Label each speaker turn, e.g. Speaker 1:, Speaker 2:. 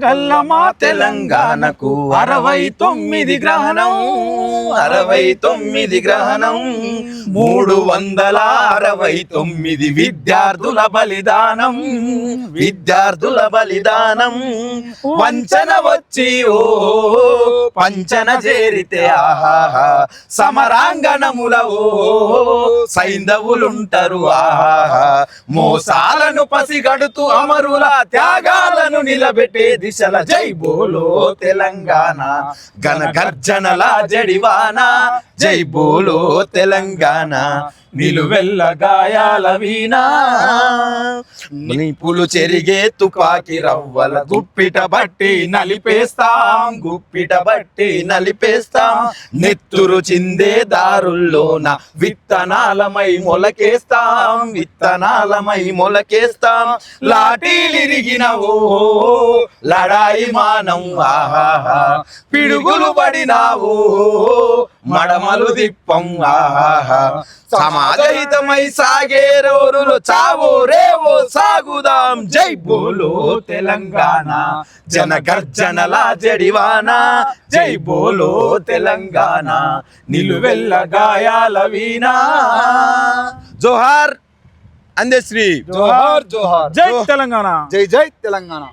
Speaker 1: కల్లమా తెలంగాణకు 69 గ్రహణం 69 గ్రహణం 369 విద్యార్థుల బలిదానం వంచన వచ్చి ఓ పంచన చేరితే ఆహా సమరాంగణముల ఓ సైంధవులుంటారు ఆహా మోసాలను పసిగడుతూ అమరుల త్యాగాలను నిలబెట్టే దిశల జై బోలో తెలంగాణ గణ గర్జనల జడివాన జై బోలో తెలంగాణ నిలువెల్ల గాయాల వీణా నిపులు చెరిగే తుపాకి రవ్వల గుప్పిట బట్టి నలిపేస్తాం నెత్తురు చిందే దారుల్లోన విత్తనాలమై మొలకేస్తాం లాఠీలిరిగిన ఓ లడాయి మానం ఆహా పిడుగులు పడినావో మడమలు దిప్పం ఆహా సమాజహితమై సాగే రోజులు చావో రేవో సాగుదాం జై బోలో తెలంగాణ జన గర్జనల జడివాన జై బోలో తెలంగాణ నిలువెల్ల గాయాల వీణా జోహార్ అందశ్రీ
Speaker 2: జోహార్ జోహార్
Speaker 1: జై తెలంగాణ
Speaker 2: జై జై తెలంగాణ.